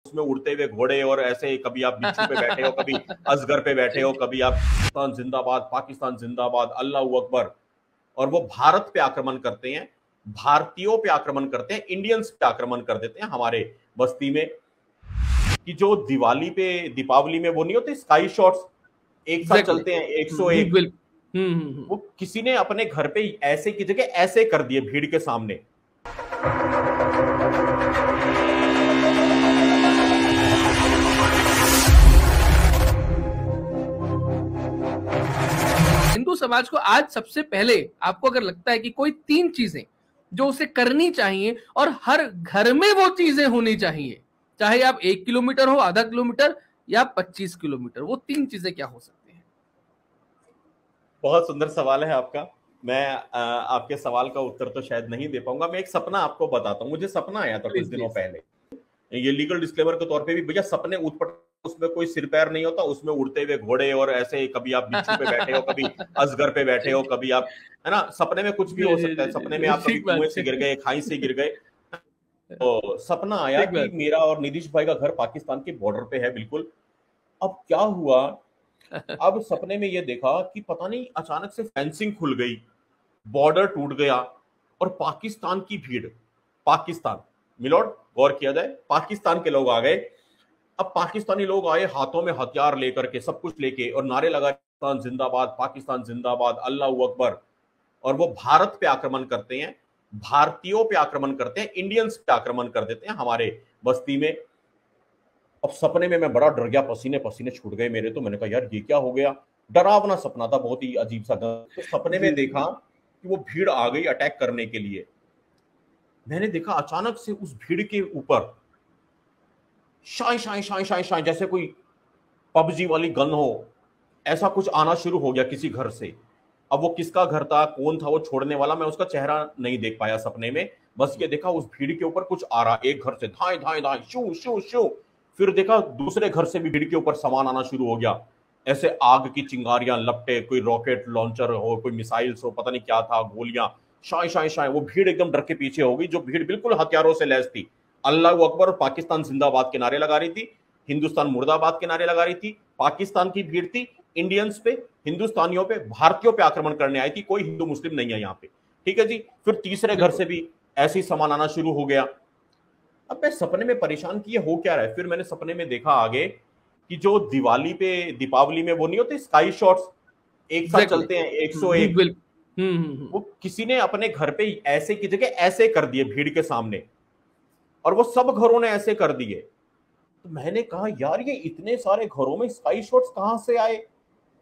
उसमें उड़ते हुए घोड़े और ऐसे कभी आप बिच्छू पे बैठे हो, कभी अजगर पे बैठे हो, कभी आप पाकिस्तान जिंदाबाद, अल्लाह अकबर। और वो भारत पे आक्रमण करते हैं, भारतीयों पे आक्रमण करते हैं, इंडियंस पे आक्रमण कर देते हैं हमारे बस्ती में। कि जो दिवाली पे दीपावली में वो नहीं होते स्काई शॉट्स, एक साथ एग्जैक्टली चलते हैं 101, बिल्कुल। वो किसी ने अपने घर पे ऐसे की जगह ऐसे कर दिए भीड़ के सामने। हिंदू समाज को आज सबसे पहले आपको अगर लगता है कि कोई 3 चीजें जो उसे करनी चाहिए और हर घर में वो चीजें होनी चाहिए, चाहे आप 1 किलोमीटर हो, आधा किलोमीटर या 25 किलोमीटर, वो 3 चीजें क्या हो सकती हैं? बहुत सुंदर सवाल है आपका। मैं आपके सवाल का उत्तर तो शायद नहीं दे पाऊंगा। मैं एक सपना आपको बताता हूँ। मुझे सपना आया था कुछ प्लीज दिनों प्लीज। पहले। ये लीगल डिस्क्लेमर के तौर पे भी भैया, सपने उठपट, उसमें कोई सिर पैर नहीं होता, उसमें उड़ते हुए घोड़े और ऐसे कभी आप बिच्छू पे बैठे हो, कभी अजगर पे बैठे हो, कभी आप, है ना, सपने में कुछ भी जी हो जी सकता है। जी सपने में जी, आप कभी ठीक कुएं बात से है। गिर गए, खाई से गिर गए। तो सपना आया ठीक कि बात मेरा और निधीश भाई का घर पाकिस्तान के बॉर्डर पे है बिल्कुल। अब क्या हुआ, है। अब सपने में ये देखा कि पता नहीं अचानक से फेंसिंग खुल गई, बॉर्डर टूट गया और पाकिस्तान की भीड़, पाकिस्तान, मिलोड, गौर किया जाए, पाकिस्तान के लोग आ गए। अब पाकिस्तानी लोग आए हाथों में हथियार लेकर के, सब कुछ लेके, और नारे लगा, पाकिस्तान जिंदाबाद, अल्लाह अकबर। और वो भारत पे आक्रमण करते हैं, भारतीयों पे आक्रमण करते हैं, इंडियंस पे आक्रमण कर देते हैं हमारे बस्ती में। अब सपने में मैं बड़ा डर गया, पसीने पसीने छूट गए मेरे। तो मैंने कहा यार ये क्या हो गया, डरावना सपना था, बहुत ही अजीब सा। तो सपने में जी जी देखा कि वो भीड़ आ गई अटैक करने के लिए। मैंने देखा अचानक से उस भीड़ के ऊपर शाय शाय शाय शाय शाय जैसे कोई पबजी वाली गन हो, ऐसा कुछ आना शुरू हो गया किसी घर से। अब वो किसका घर था, कौन था वो छोड़ने वाला, मैं उसका चेहरा नहीं देख पाया सपने में। बस ये देखा उस भीड़ के ऊपर कुछ आ रहा, एक घर से धाए धाए धाए, शू शू शू। फिर देखा दूसरे घर से भी भीड़ के ऊपर सामान आना शुरू हो गया, ऐसे आग की चिंगारियां लपटे, कोई रॉकेट लॉन्चर हो, कोई मिसाइल्स हो, पता नहीं क्या था, गोलियां, शाय शाय शाय। वो भीड़ एकदम डर के पीछे हो गई, जो भीड़ बिल्कुल हथियारों से लैस थी। अल्लाह अकबर और पाकिस्तान जिंदाबाद के नारे लगा रही थी, हिंदुस्तान मुर्दाबाद के नारे लगा रही थी। पाकिस्तान की भीड़ थी, इंडियंस पे, हिंदुस्तानियों पे, भारतीयों पे आक्रमण करने आई थी। कोई हिंदू मुस्लिम नहीं है यहाँ पे, ठीक है जी। फिर तीसरे घर से बिल्कुल। भी ऐसे ही सामान आना शुरू हो गया। अब मैं सपने में परेशान किए हो क्या रहा है, फिर मैंने सपने में देखा आगे कि जो दिवाली पे दीपावली में वो नहीं होते स्काई शॉट्स, एक साथ एग्जैक्टली चलते हैं 101, बिल्कुल। वो किसी ने अपने घर पे ऐसे की जगह ऐसे कर दिए भीड़ के सामने, और वो सब घरों ने ऐसे कर दिए। तो मैंने कहा यार ये इतने सारे घरों में स्काई शॉट्स कहां से आए,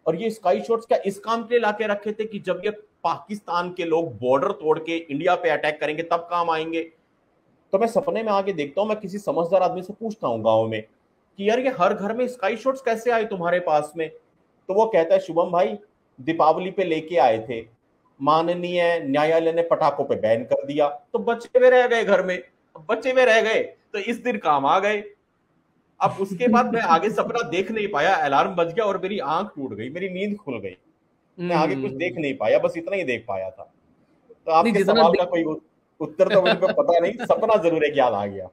और ये स्काई शॉट्स क्या इस काम के लिए लाके रखे थे कि जब ये पाकिस्तान के लोग बॉर्डर तोड़ के इंडिया पे अटैक करेंगे तब काम आएंगे। तो मैं सपने में आगे देखता हूँ, मैं किसी समझदार आदमी से पूछता हूँ गांव में कि यार ये हर घर में स्काई शॉट्स कैसे आए तुम्हारे पास में। तो वो कहता है शुभम भाई, दीपावली पे लेके आए थे, माननीय न्यायालय ने पटाखों पे बैन कर दिया, तो बचे हुए रह गए घर में, बचे हुए रह गए, तो इस दिन काम आ गए। अब उसके बाद मैं आगे सपना देख नहीं पाया, अलार्म बज गया और मेरी आंख टूट गई, मेरी नींद खुल गई। मैं आगे कुछ देख नहीं पाया, बस इतना ही देख पाया था। तो नहीं आपके जितना सवाल का कोई उत्तर तो मुझे पता नहीं, सपना जरूर एक याद आ गया।